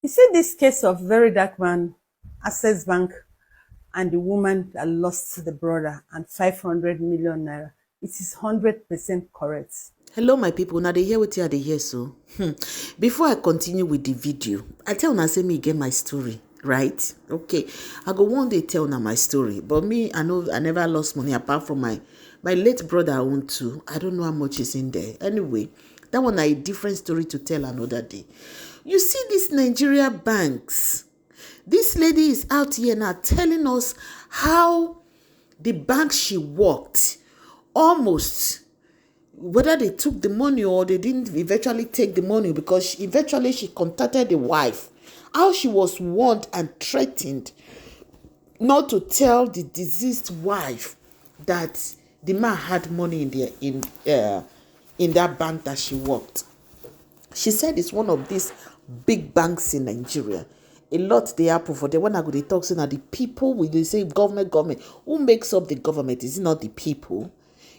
You see this case of very dark man, Access Bank, and the woman that lost the brother and 500 million naira. It is 100% correct. Hello my people, now they hear what you are they hear so. Before I continue with the video, I tell una say me get my story, right? Okay. I go one day tell una my story, but me I know I never lost money apart from my late brother I own too. I don't know how much is in there. Anyway, that one a different story to tell another day. You see these Nigeria banks. This lady is out here now telling us how the bank she worked almost, whether they took the money or they didn't eventually take the money, because eventually she contacted the wife, how she was warned and threatened not to tell the deceased wife that the man had money in that bank that she worked. She said it's one of these big banks in Nigeria. A lot they happen for them. When I go they talk, so now the people will they say government. Who makes up the government? Is it not the people?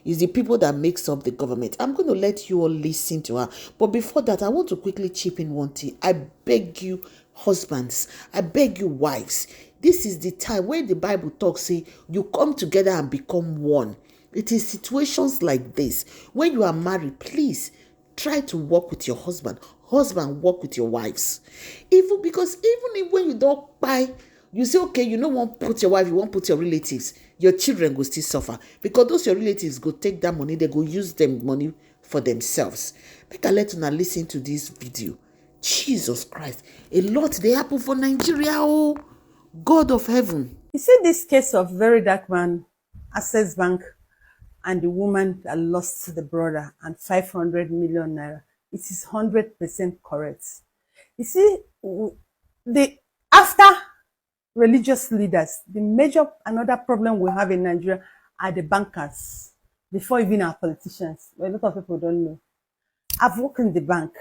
It's the people that makes up the government. I'm going to let you all listen to her. But before that, I want to quickly chip in one thing. I beg you, husbands. I beg you, wives. This is the time when the Bible talks, say, you come together and become one. It is situations like this. When you are married, please try to work with your husband. Husband, work with your wives. Even if when you don't buy, you say, okay, you don't want to put your wife, you won't put your relatives, your children will still suffer. Because those your relatives go take that money, they go use them money for themselves. Make I let una listen to this video. Jesus Christ. A lot they happen for Nigeria, oh God of heaven. You see this case of very dark man, Access Bank, and the woman that lost the brother and 500 million naira. It is 100% correct. You see, the after religious leaders, the major another problem we have in Nigeria are the bankers, before even our politicians. A lot of people don't know. I've worked in the bank.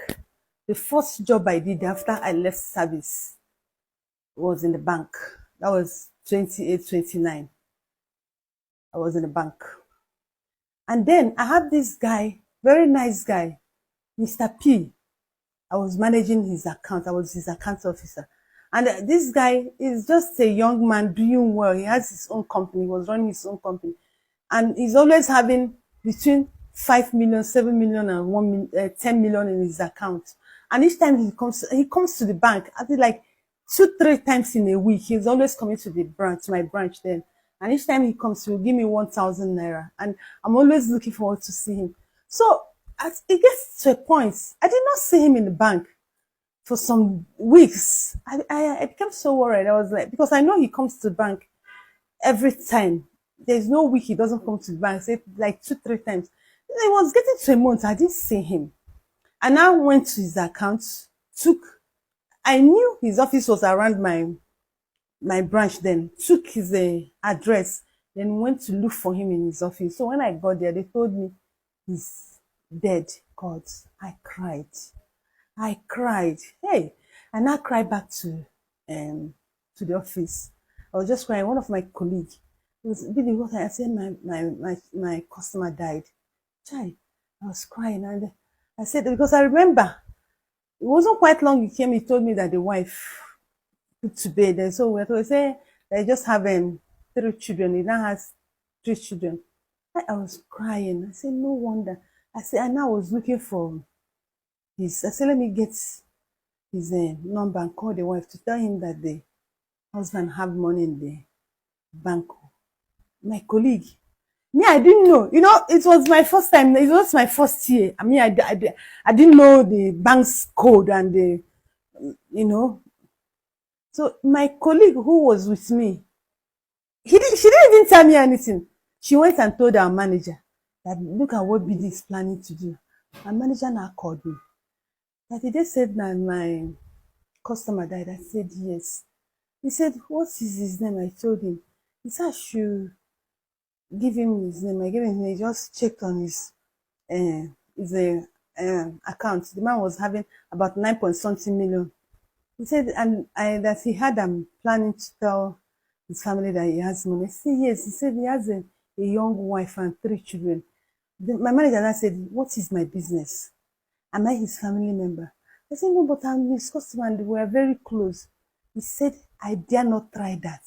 The first job I did after I left service was in the bank. That was 28, 29. I was in the bank. And then I had this guy, very nice guy, Mr. P. I was managing his account. I was his account officer. And this guy is just a young man doing well. He has his own company. He was running his own company. And he's always having between 5 million, 7 million, and 10 million in his account. And each time he comes to the bank, I think like 2-3 times in a week. He's always coming to the branch, my branch then. And each time he comes, he'll give me 1,000 naira. And I'm always looking forward to see him. So it gets to a point, I did not see him in the bank for some weeks. I became so worried. I was like, because I know he comes to the bank every time. There's no week he doesn't come to the bank, say like 2-3 times. It was getting to a month, I didn't see him. And I went to his account, I knew his office was around my branch then, took his address, then went to look for him in his office. So when I got there, they told me he's dead. God, I cried. Hey, and I cried back to the office. I was just crying. One of my colleagues was really what I said. My customer died. Chai, I was crying, and I said because I remember it wasn't quite long. He came. He told me that the wife put to bed, and so we say they just have 3 children. He now has 3 children. I was crying. I said no wonder. I said and I was looking for I said, let me get his number and call the wife to tell him that the husband have money in the bank. My colleague, me, I didn't know. You know, it was my first time. It was my first year. I mean, I didn't know the bank's code and So my colleague who was with me, she didn't even tell me anything. She went and told our manager that look at what BD is planning to do. Our manager now called me. That he just said that my customer died. I said yes. He said, what is his name? I told him. He said I should give him his name. I gave him. He just checked on his account. The man was having about 9 point something million. He said that he had planning to tell his family that he has money. I said yes. He said he has a young wife and 3 children. My manager now said, what is my business? Am I his family member? I said, no, but I'm his customer and we are very close. He said, I dare not try that.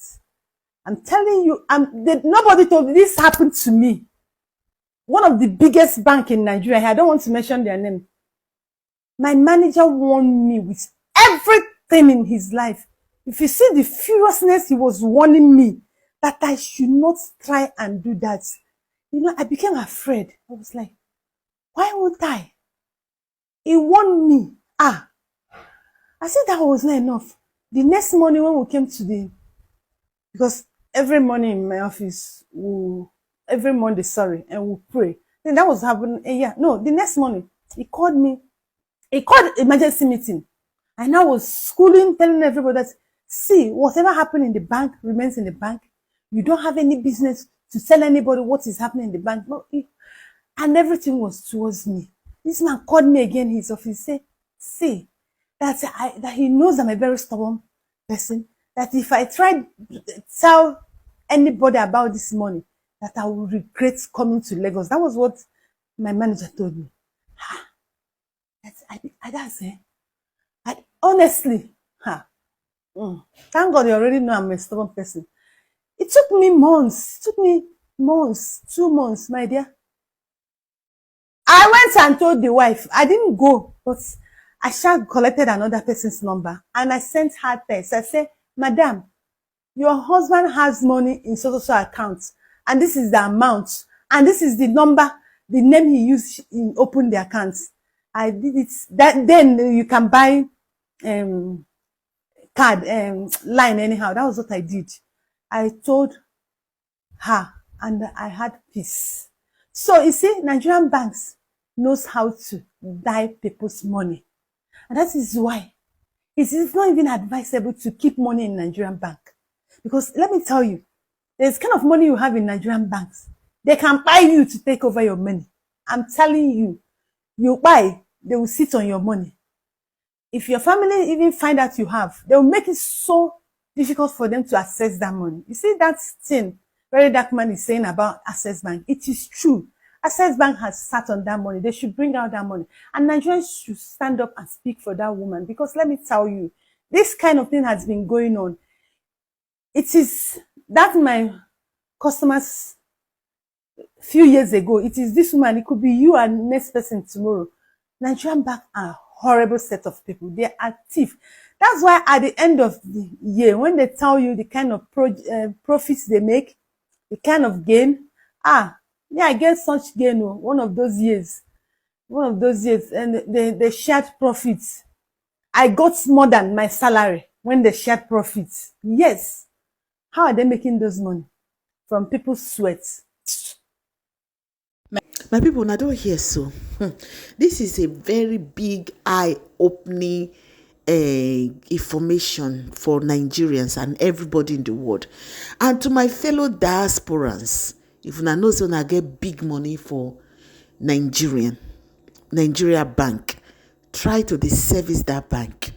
I'm telling you, nobody told me this happened to me. One of the biggest bank in Nigeria, I don't want to mention their name. My manager warned me with everything in his life. If you see the furiousness he was warning me, that I should not try and do that. You know, I became afraid. I was like, why won't I? He warned me. I said that was not enough. The next morning when we came to because every morning in my office, every Monday, and we'll pray. Then that was happening. No, the next morning, he called me. He called emergency meeting. And I was schooling, telling everybody that, see, whatever happened in the bank remains in the bank. You don't have any business to tell anybody what is happening in the bank. No, and everything was towards me. This man called me again in his office, say, see, that he knows I'm a very stubborn person, that if I try to tell anybody about this money, that I will regret coming to Lagos. That was what my manager told me. Honestly, thank God you already know I'm a stubborn person. It took me months. It took me months, 2 months, my dear. I went and told the wife. I didn't go, but I collected another person's number and I sent her text. I said, Madam, your husband has money in so account, and this is the amount, and this is the number, the name he used in open the accounts. I did it. That then you can buy card line anyhow. That was what I did. I told her, and I had peace. So you see, Nigerian banks knows how to die people's money, and that is why it is not even advisable to keep money in Nigerian bank. Because let me tell you, there's kind of money you have in Nigerian banks. They can buy you to take over your money. I'm telling you, you buy, they will sit on your money. If your family even find out you have, they will make it so difficult for them to access that money. You see that thing Very Dark Man is saying about Access Bank. It is true. Access Bank has sat on that money. They should bring out that money. And Nigerians should stand up and speak for that woman. Because let me tell you, this kind of thing has been going on. It is that my customers few years ago, it is this woman, it could be you and next person tomorrow. Nigerian bank are a horrible set of people. They are thief. That's why at the end of the year, when they tell you the kind of profits they make, the kind of gain, I get such gain one of those years, and they shared profits. I got more than my salary when they shared profits. Yes. How are they making those money? From people's sweat. My people, now don't hear so. This is a very big eye-opening information for Nigerians and everybody in the world. And to my fellow diasporans, if una know so, una get big money for Nigeria bank, try to service that bank.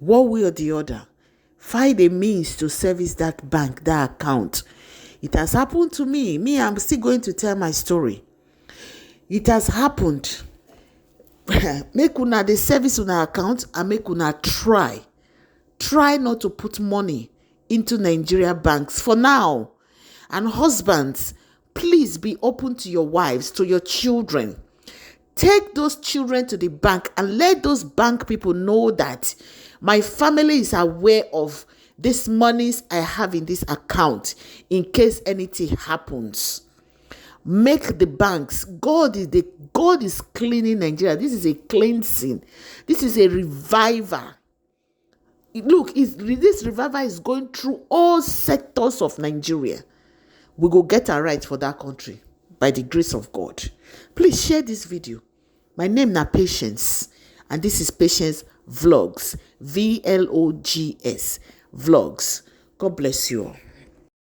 One way or the other, find a means to service that bank, that account. It has happened to me. I'm still going to tell my story. It has happened. Make una the service una account and make una try not to put money into Nigeria banks for now. And husbands, please be open to your wives, to your children. Take those children to the bank and let those bank people know that my family is aware of this monies I have in this account in case anything happens. Make the banks. God is cleaning Nigeria. This is a cleansing. This is a revival. Look, this revival is going through all sectors of Nigeria. We go get our right for that country by the grace of God. Please share this video. My name na Patience, and this is Patience Vlogs. VLOGS Vlogs. God bless you all.